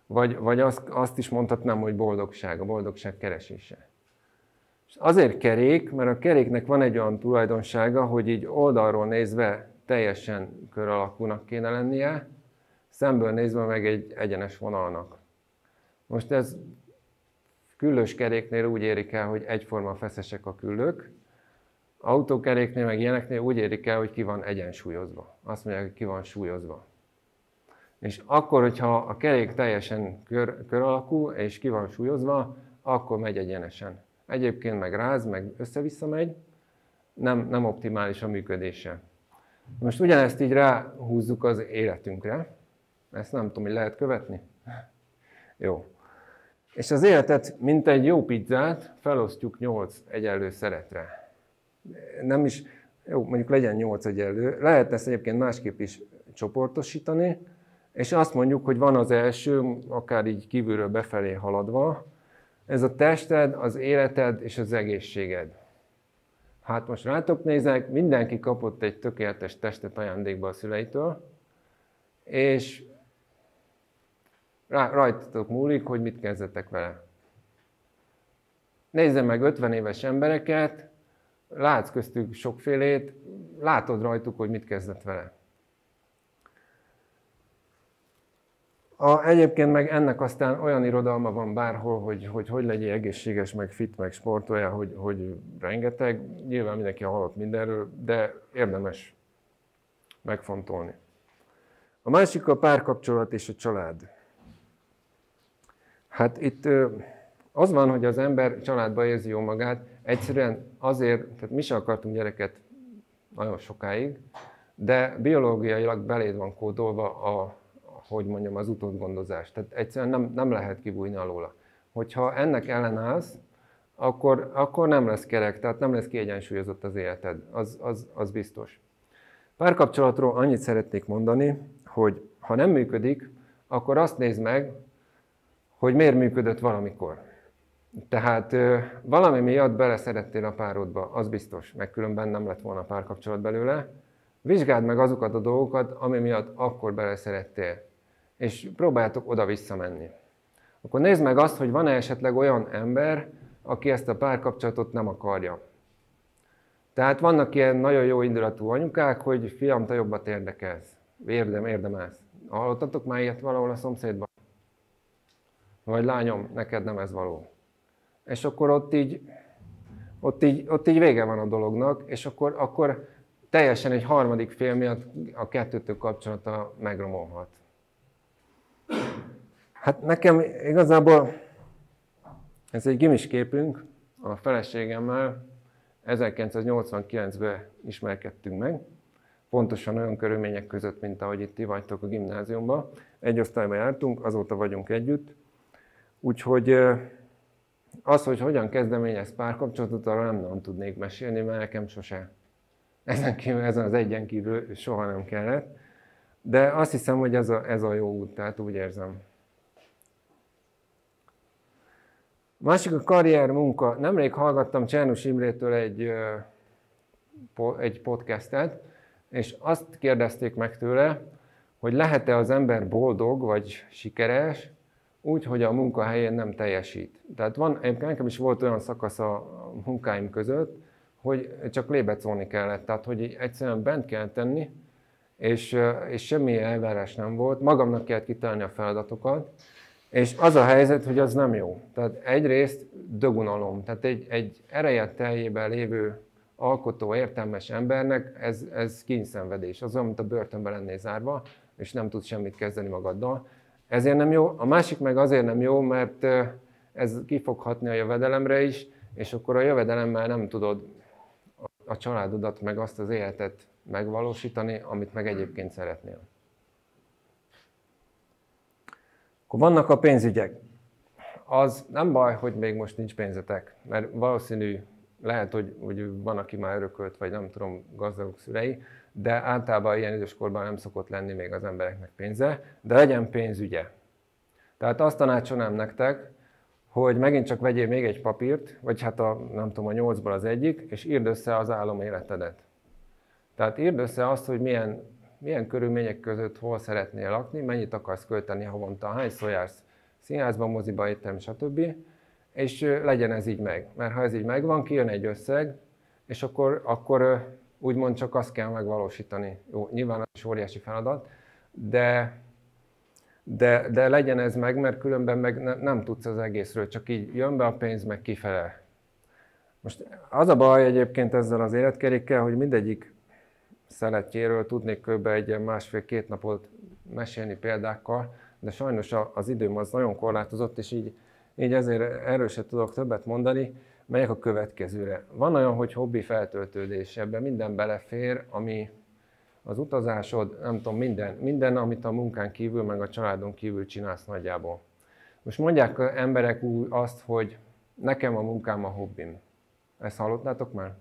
Vagy azt is mondhatnám, hogy boldogság, a boldogság keresése. És És azért kerék, mert a keréknek van egy olyan tulajdonsága, hogy így oldalról nézve teljesen kör alakúnak kéne lennie, szemből nézve meg egy egyenes vonalnak. Most ez küllős keréknél úgy érik el, hogy egyforma feszesek a küllők, autókeréknél meg ilyeneknél úgy érik el, hogy ki van egyensúlyozva. Azt mondják, hogy ki van súlyozva. És akkor, hogyha a kerék teljesen kör alakú és ki van súlyozva, akkor megy egyenesen. Egyébként meg ráz, meg össze-vissza megy, nem optimális a működése. Most ugyanezt így ráhúzzuk az életünkre. Ezt nem tudom, hogy lehet követni? Jó. És az életet, mint egy jó pizzát, felosztjuk 8 egyenlő szeretre. Nem is, jó, mondjuk legyen 8 egyenlő. Lehet ezt egyébként másképp is csoportosítani, és azt mondjuk, hogy van az első, akár így kívülről befelé haladva, ez a tested, az életed és az egészséged. Hát most rátok nézek, mindenki kapott egy tökéletes testet ajándékba a szüleitől, és rajtatok múlik, hogy mit kezdetek vele. Nézzen meg 50 éves embereket, látsz köztük sokfélét, látod rajtuk, hogy mit kezdett vele. Egyébként meg ennek aztán olyan irodalma van bárhol, hogy legyél egészséges, meg fit, meg sportolja, hogy rengeteg. Nyilván mindenki hallott mindenről, de érdemes megfontolni. A másik a párkapcsolat és a család. Hát itt az van, hogy az ember családba érzi jól magát, egyszerűen azért, tehát mi sem akartunk gyereket nagyon sokáig, de biológiailag beléd van kódolva az utódgondozás. Tehát egyszerűen nem lehet kibújni alóla. Hogyha ennek ellenállsz, akkor nem lesz kerek, tehát nem lesz kiegyensúlyozott az életed, az biztos. Párkapcsolatról annyit szeretnék mondani, hogy ha nem működik, akkor azt nézd meg, hogy miért működött valamikor. Tehát valami miatt beleszerettél a párodba, az biztos, meg különben nem lett volna párkapcsolat belőle. Vizsgáld meg azokat a dolgokat, ami miatt akkor beleszerettél, és próbáljátok oda visszamenni. Akkor nézd meg azt, hogy van-e esetleg olyan ember, aki ezt a párkapcsolatot nem akarja. Tehát vannak ilyen nagyon jó indulatú anyukák, hogy fiam, te jobbat érdekelsz, érdemelsz. Hallottatok már ilyet valahol a szomszédban? Vagy lányom, neked nem ez való. És akkor ott így vége van a dolognak, és akkor teljesen egy harmadik fél miatt a kettőtök kapcsolata megromolhat. Hát nekem igazából ez egy gimis képünk, a feleségemmel 1989-ben ismerkedtünk meg, pontosan olyan körülmények között, mint ahogy itt ti vagytok a gimnáziumban. Egy osztályban jártunk, azóta vagyunk együtt, úgyhogy az, hogy hogyan kezdeményez párkapcsolatot, arra nem tudnék mesélni, mert nekem sose. Ezen az egyen kívül soha nem kellett. De azt hiszem, hogy ez a jó út, tehát úgy érzem. Másik a karrier, munka. Nemrég hallgattam Csernus Imrétől egy podcastet, és azt kérdezték meg tőle, hogy lehet-e az ember boldog vagy sikeres, úgy, hogy a munkahelyén nem teljesít. Tehát nekem is volt olyan szakasz a munkáim között, hogy csak lébecolni kellett, tehát hogy egyszerűen bent kell tenni, és semmi elvárás nem volt, magamnak kellett kitalálni a feladatokat, és az a helyzet, hogy az nem jó. Tehát egyrészt dögunalom, tehát egy ereje teljében lévő alkotó, értelmes embernek ez kényszenvedés, az olyan, mint a börtönben lennél zárva, és nem tudsz semmit kezdeni magaddal. Ezért nem jó, a másik meg azért nem jó, mert ez ki fog hatni a jövedelemre is, és akkor a jövedelemmel nem tudod a családodat, meg azt az életet megvalósítani, amit meg egyébként szeretnél. Akkor vannak a pénzügyek. Az nem baj, hogy még most nincs pénzetek, mert valószínű, lehet, hogy van, aki már örökölt, vagy nem tudom, gazdagok szülei, de általában ilyen időskorban nem szokott lenni még az embereknek pénze, de legyen pénzügye. Tehát azt tanácsolnám nektek, hogy megint csak vegyél még egy papírt, vagy hát nem tudom, a 8-ból az egyik, és írd össze az álom életedet. Tehát írd össze azt, hogy milyen körülmények között hol szeretnél lakni, mennyit akarsz költeni havonta, hányszor jársz színházba, moziba, étterem, stb. és legyen ez így meg. Mert ha ez így megvan, kijön egy összeg, és akkor úgymond csak azt kell megvalósítani. Jó, nyilván az is óriási feladat, de legyen ez meg, mert különben meg nem tudsz az egészről, csak így jön be a pénz, meg kifele. Most az a baj egyébként ezzel az életkerékkel, hogy mindegyik szeletjéről tudnék kb. Egy ilyen másfél-két napot mesélni példákkal, de sajnos az időm az nagyon korlátozott, és így ezért erről sem tudok többet mondani. Megyek a következőre. Van olyan, hogy hobbi feltöltődés, ebben minden belefér, ami az utazásod, nem tudom, minden, amit a munkán kívül, meg a családon kívül csinálsz nagyjából. Most mondják emberek úgy azt, hogy nekem a munkám a hobbim. Ezt hallottátok már?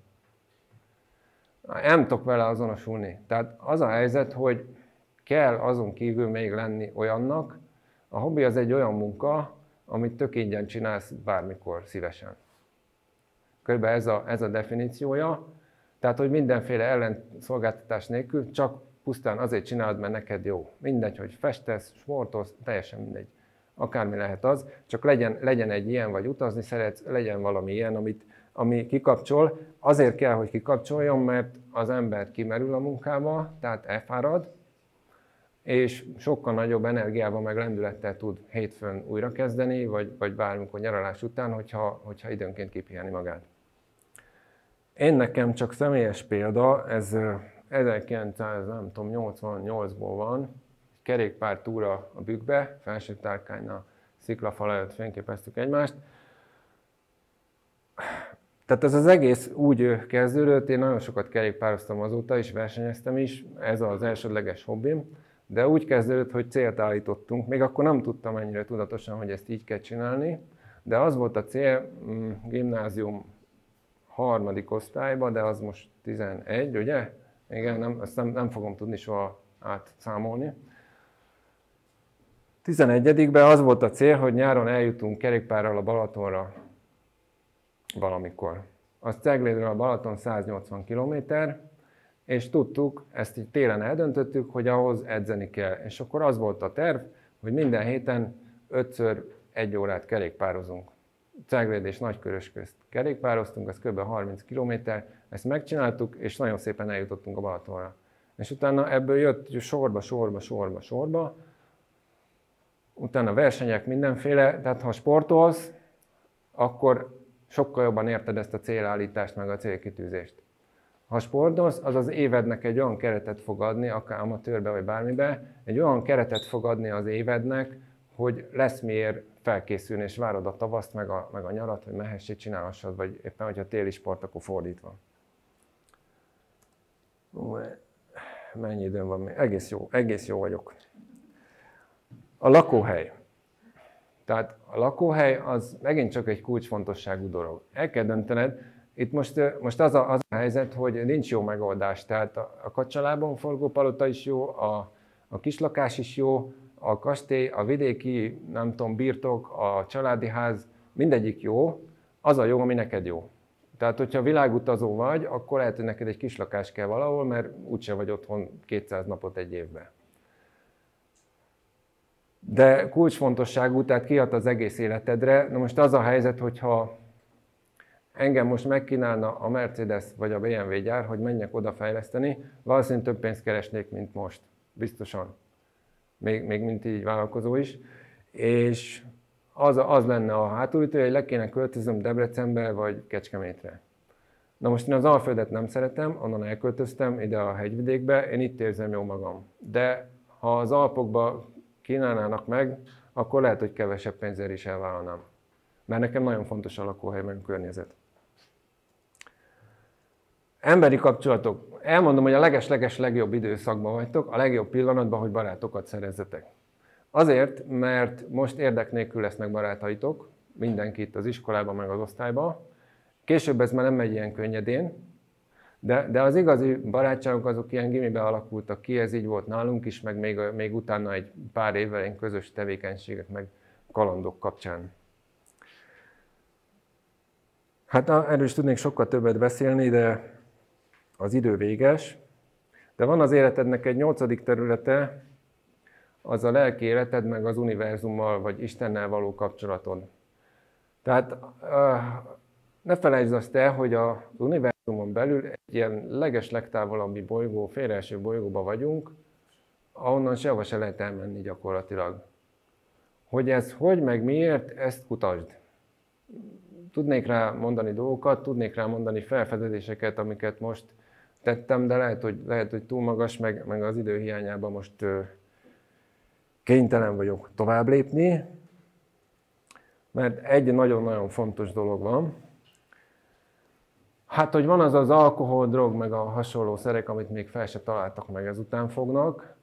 Nem tudok vele azonosulni. Tehát az a helyzet, hogy kell azon kívül még lenni olyannak, a hobbi az egy olyan munka, amit tök ingyen csinálsz bármikor szívesen. Körülbelül ez a definíciója. Tehát, hogy mindenféle ellenszolgáltatás nélkül, csak pusztán azért csinálod, mert neked jó. Mindegy, hogy festesz, sportolsz, teljesen mindegy. Akármi lehet az, csak legyen egy ilyen, vagy utazni szeretsz, legyen valami ilyen, ami kikapcsol. Azért kell, hogy kikapcsoljon, mert az ember kimerül a munkába, tehát elfárad, és sokkal nagyobb energiával meg lendülettel tud hétfőn újrakezdeni, vagy bármikor nyaralás után, hogyha időnként kipihenni magát. Én nekem csak személyes példa, ez 1988-ból van, kerékpár túra a Bükkbe, Felső-Tárkánynál, sziklafal előtt fényképeztük egymást. Tehát ez az egész úgy kezdődött, én nagyon sokat kerékpároztam azóta is, versenyeztem is, ez az elsődleges hobbim, de úgy kezdődött, hogy célt állítottunk, még akkor nem tudtam ennyire tudatosan, hogy ezt így kell csinálni, de az volt a cél, gimnázium 3. osztályban, de az most 11, ugye? Igen, azt nem fogom tudni soha átszámolni. 11-ben az volt a cél, hogy nyáron eljutunk kerékpárral a Balatonra valamikor. Az Ceglédről a Balaton 180 km, és tudtuk, ezt így télen eldöntöttük, hogy ahhoz edzeni kell. És akkor az volt a terv, hogy minden héten 5-ször 1 órát kerékpározunk. Cegléd és Nagykörös közt kerékpároztunk, ez kb. 30 km, ezt megcsináltuk, és nagyon szépen eljutottunk a Balatonra. És utána ebből jött sorba, utána versenyek mindenféle, tehát ha sportolsz, akkor sokkal jobban érted ezt a célállítást, meg a célkitűzést. Ha sportolsz, az az évednek egy olyan keretet fog adni, akár amatőrbe vagy bármibe, egy olyan keretet fog adni az évednek, hogy lesz miért felkészülni, és várod a tavaszt, meg a nyarat, hogy mehessék, csinálhassad, vagy éppen, hogyha téli sport, akkor fordítva. Mennyi időm van még? Egész jó vagyok. A lakóhely. Tehát a lakóhely az megint csak egy kulcsfontosságú dolog. El kell döntened, itt most az a helyzet, hogy nincs jó megoldás. Tehát a Kacsalábon forgó palota is jó, a kislakás is jó, a kastély, a vidéki, nem tudom, birtok, a családi ház, mindegyik jó, az a jó, ami neked jó. Tehát, hogyha világutazó vagy, akkor lehet, hogy neked egy kislakás kell valahol, mert úgyse vagy otthon 200 napot egy évben. De kulcsfontosságú, tehát kihat az egész életedre. Na most az a helyzet, hogyha engem most megkínálna a Mercedes vagy a BMW gyár, hogy menjek oda fejleszteni, valószínűleg több pénzt keresnék, mint most. Biztosan. Még mint így vállalkozó is. És az lenne a hátulütő, hogy le kéne költözöm Debrecenbe vagy Kecskemétre. Na most én az Alföldet nem szeretem, onnan elköltöztem ide a hegyvidékbe, én itt érzem jól magam. De ha az Alpokba kínálnának meg, akkor lehet, hogy kevesebb pénzért is elvállalnám. Mert nekem nagyon fontos a lakóhely, meg a környezet. Emberi kapcsolatok. Elmondom, hogy a leges-leges legjobb időszakban vagytok, a legjobb pillanatban, hogy barátokat szerezzetek. Azért, mert most érdek nélkül lesznek barátaitok, mindenki itt az iskolában, meg az osztályban. Később ez már nem megy ilyen könnyedén, de az igazi barátságok azok ilyen gimibe alakultak ki, ez így volt nálunk is, meg még utána egy pár évvel közös tevékenységek, meg kalandok kapcsán. Hát erről is tudnék sokkal többet beszélni, de az idő véges. De van az életednek egy 8. területe, az a lelki életed, meg az univerzummal, vagy Istennel való kapcsolatod. Tehát ne felejtsd azt el, hogy az univerzumon belül egy ilyen legeslegtávolabbi bolygó, félreeső bolygóban vagyunk, ahonnan sehova se lehet elmenni gyakorlatilag. Hogy ez hogy, meg miért, ezt kutasd. Tudnék rá mondani dolgokat, tudnék rá mondani felfedezéseket, amiket most tettem, de lehet, hogy túl magas, meg az idő hiányában most kénytelen vagyok tovább lépni, mert egy nagyon-nagyon fontos dolog van. Hát, hogy van az az alkohol, drog, meg a hasonló szerek, amit még fel se találtak, meg ezután fognak,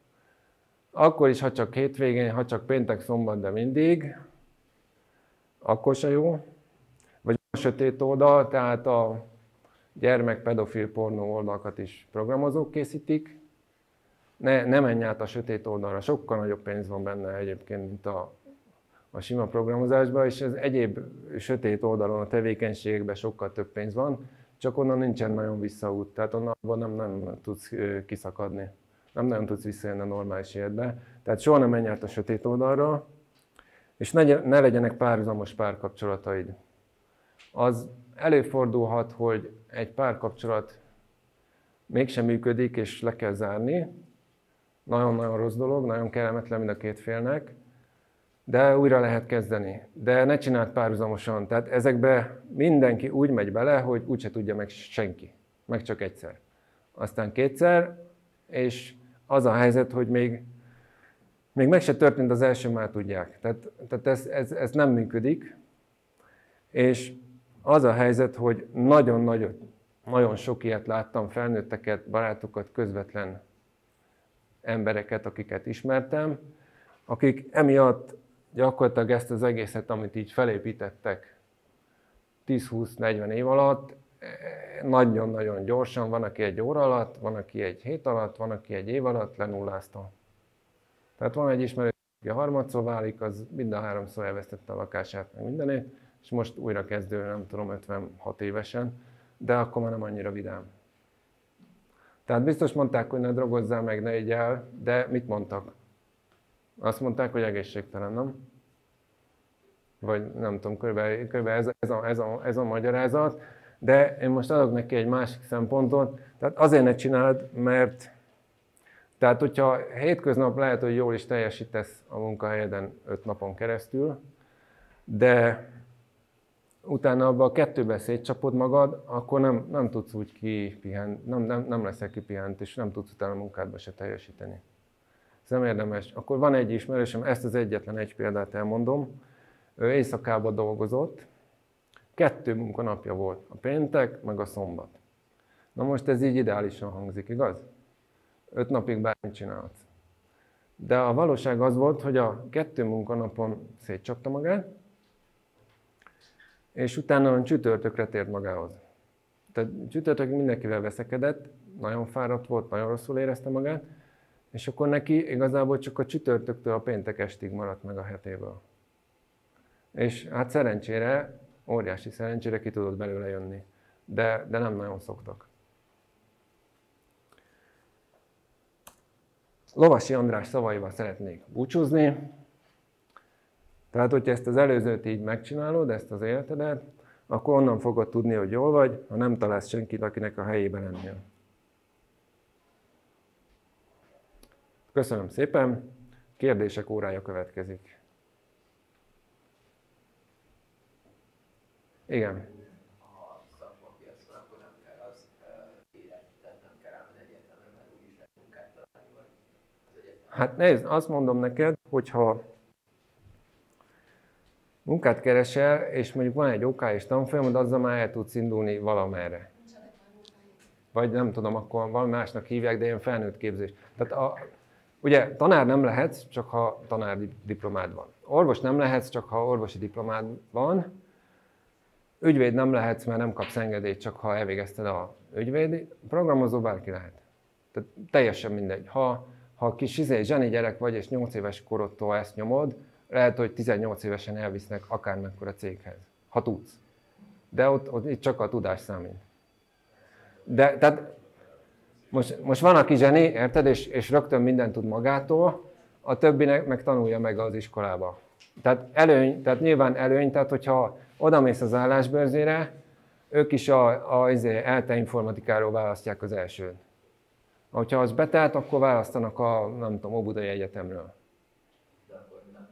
akkor is, ha csak hétvégén, ha csak péntek, szombat, de mindig, akkor se jó. Vagy a sötét oldal, tehát a gyermek pedofil pornó oldalakat is programozók készítik. Ne menj át a sötét oldalra, sokkal nagyobb pénz van benne egyébként, mint a sima programozásban, és az egyéb sötét oldalon a tevékenységekben sokkal több pénz van, csak onnan nincsen nagyon visszaút, tehát onnan nem tudsz kiszakadni. Nem nagyon tudsz visszajönni a normális életbe. Tehát soha nem menj át a sötét oldalra, és ne legyenek párhuzamos párkapcsolataid. Az előfordulhat, hogy egy párkapcsolat mégsem működik, és le kell zárni. Nagyon-nagyon rossz dolog, nagyon kellemetlen mind a két félnek, de újra lehet kezdeni. De ne csináld párhuzamosan. Tehát ezekbe mindenki úgy megy bele, hogy úgyse tudja meg senki. Meg csak egyszer. Aztán kétszer, és az a helyzet, hogy még meg se történt az első, már tudják. Tehát ez nem működik. És az a helyzet, hogy nagyon sok ilyet láttam, felnőtteket, barátokat, közvetlen embereket, akiket ismertem, akik emiatt gyakorlatilag ezt az egészet, amit így felépítettek 10-20-40 év alatt, nagyon-nagyon gyorsan, van, aki egy óra alatt, van, aki egy hét alatt, van, aki egy év alatt lenullázta. Tehát van egy ismerős, aki a harmadszor válik, az mind a háromszor elvesztette a lakását, meg mindenét, és most újra kezdő, nem tudom, 56 évesen, de akkor már nem annyira vidám. Tehát biztos mondták, hogy ne drogozzál meg, ne igy el, de mit mondtak? Azt mondták, hogy egészségtelen, nem? Vagy nem tudom, körülbelül ez a magyarázat. De én most adok neki egy másik szempontot. Tehát azért ne csináld, mert tehát hogyha hétköznap lehet, hogy jól is teljesítesz a munkahelyeden 5 napon keresztül, de utána abban a kettőben szétcsapod magad, akkor nem tudsz úgy kipihenni, nem leszel kipihent, és nem tudsz utána a munkádba se teljesíteni. Ez nem érdemes. Akkor van egy ismerősöm, ezt az egyetlen egy példát elmondom. Ő éjszakában dolgozott, 2 munkanapja volt, a péntek meg a szombat. Na most ez így ideálisan hangzik, igaz? 5 napig bármit csinálhatsz. De a valóság az volt, hogy a 2 munkanapon szétcsapta magát, és utána csütörtökre tért magához. Tehát csütörtökig mindenkivel veszekedett, nagyon fáradt volt, nagyon rosszul érezte magát, és akkor neki igazából csak a csütörtöktől a péntek estig maradt meg a hetéből. És hát szerencsére, óriási szerencsére ki tudott belőle jönni, de nem nagyon szoktak. Lovasi András szavaival szeretnék búcsúzni. Tehát, hogyha ezt az előzőt így megcsinálod, ezt az életedet, akkor onnan fogod tudni, hogy jól vagy, ha nem találsz senkit, akinek a helyében lennél. Köszönöm szépen, kérdések órája következik. Igen. A szakmapiacon akkor nem kell az élet, tehát nem kell rámenni egyetemre, mert úgyis lehet munkát találni, vagy az egyetem. Hát nézd, azt mondom neked, hogyha munkát keresel, és mondjuk van egy OK-s tanfolyamod, azzal már el tudsz indulni valamerre. Vagy nem tudom, akkor valami másnak hívják, de ilyen felnőtt képzés. Tehát ugye tanár nem lehetsz, csak ha tanár-diplomád van. Orvos nem lehetsz, csak ha orvosi diplomád van. Ügyvéd nem lehetsz, mert nem kapsz engedélyt, csak ha elvégezted a ügyvédi. Programozó bárki lehet. Tehát teljesen mindegy. Ha kis zseni gyerek vagy, és 8 éves korodtól ezt nyomod, lehet, hogy 18 évesen elvisznek akármekkora céghez, ha tudsz. De ott itt csak a tudás számít. De tehát most van, aki zseni, érted, és rögtön mindent tud magától, a többinek meg tanulja meg az iskolába. Tehát nyilván előny, tehát hogyha odamész az állásbőrzére, ők is az ELTE informatikáról választják az elsőt. Ha az betelt, akkor választanak a, nem tudom, Óbudai Egyetemről. De akkor nem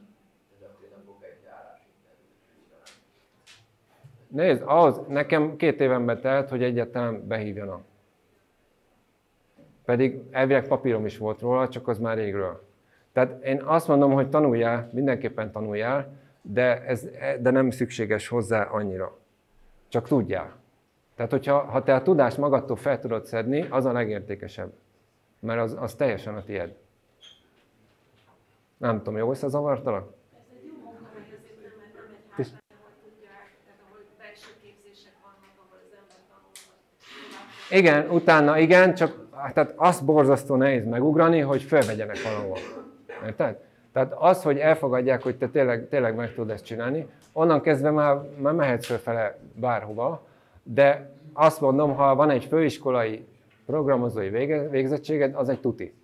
fog egy állásinterjút. Nézd, az nekem 2 éven telt, hogy egyáltalán behívjanak. Pedig elvileg papírom is volt róla, csak az már régről. Tehát én azt mondom, hogy tanuljál, mindenképpen tanuljál, de nem szükséges hozzá annyira. Csak tudjál. Tehát, ha te a tudást magadtól fel tudod szedni, az a legértékesebb. Mert az teljesen a tiéd. Nem tudom, jó összezavartalak? Ez egy jó munkahely, azért nem egy hátrányos, ahol tudják, tehát ahol belső képzések vannak, ahol az ember tanulhat. Igen, utána igen, csak tehát azt borzasztó nehéz megugrani, hogy fölvegyenek valahol. Érted? Tehát az, hogy elfogadják, hogy te tényleg meg tudod ezt csinálni, onnan kezdve már mehetsz fölfele bárhova, de azt mondom, ha van egy főiskolai programozói végzettséged, az egy tuti.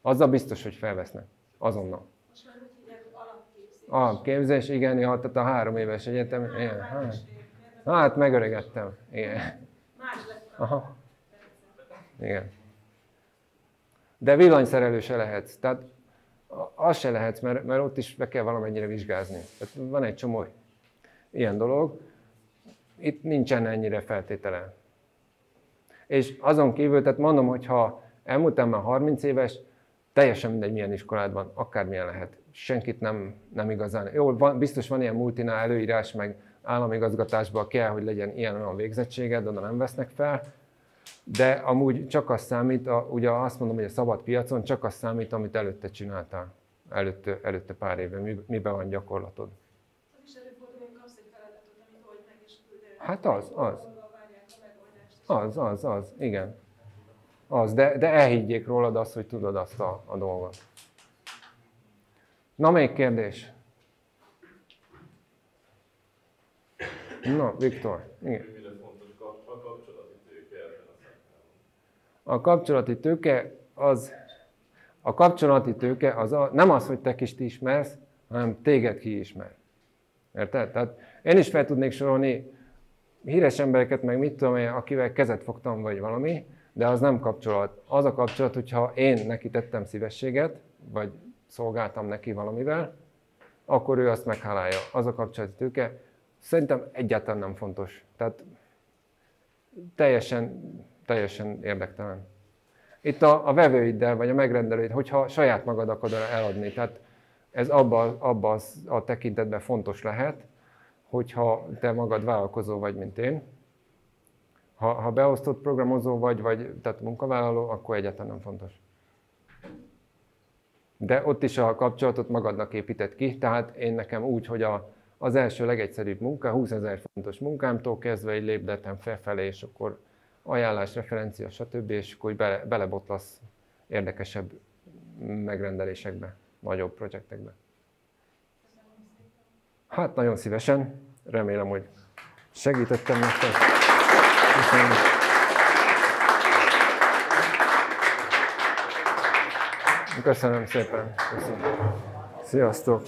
Azzal biztos, hogy felvesznek. Azonnal. Most már úgy hívják, hogy alapképzés. Alapképzés, igen, ja, tehát a 3 éves egyetem. Igen, hát megöregedtem. Igen. Más lett. Aha. Igen. De villanyszerelő se lehetsz. Tehát az se lehetsz, mert ott is be kell valamennyire vizsgázni. Tehát van egy csomó ilyen dolog. Itt nincsen ennyire feltétele. És azon kívül, tehát mondom, hogy ha elmúltam már 30 éves, teljesen mindegy, milyen iskolád van, akármilyen lehet. Senkit nem igazán. Jó, biztos van ilyen multinál előírás, meg államigazgatásban kell, hogy legyen ilyen-olyan végzettséged, oda nem vesznek fel. De amúgy csak az számít, ugye azt mondom, hogy a szabad piacon csak az számít, amit előtte csináltál. Előtte pár évben, miben van gyakorlatod. Az is előfordul, hogy kapsz egy feladatot, amit old meg és küldöd. Hát az, igen. Az, de elhiggyék rólad azt, hogy tudod azt a dolgot. Na, még kérdés? Na, Viktor. Igen. Mire fontos a kapcsolati tőke ebben a szakmában? A kapcsolati tőke az nem az, hogy te kist ismersz, hanem téged ki ismer. Érted? Tehát én is fel tudnék sorolni híres embereket, meg mit tudom én, akivel kezet fogtam, vagy valami, de az nem kapcsolat. Az a kapcsolat, hogyha én neki tettem szívességet, vagy szolgáltam neki valamivel, akkor ő azt meghálálja. Az a kapcsolati tőke szerintem egyáltalán nem fontos. Tehát teljesen érdektelen. Itt a vevőiddel, vagy a megrendelőid, hogyha saját magad akarod eladni, tehát ez abban a tekintetben fontos lehet, hogyha te magad vállalkozó vagy, mint én. Ha beosztott programozó vagy tehát munkavállaló, akkor egyáltalán nem fontos. De ott is a kapcsolatot magadnak épített ki, tehát én nekem úgy, hogy az első legegyszerűbb munka, 20 000 fontos munkámtól kezdve így lépdeltem felfelé, és akkor ajánlás, referencia, stb. És akkor belebotlasz érdekesebb megrendelésekbe, nagyobb projektekbe. Hát nagyon szívesen, remélem, hogy segítettem nektek. Köszönöm. Köszönöm szépen. Köszönöm. Sziasztok!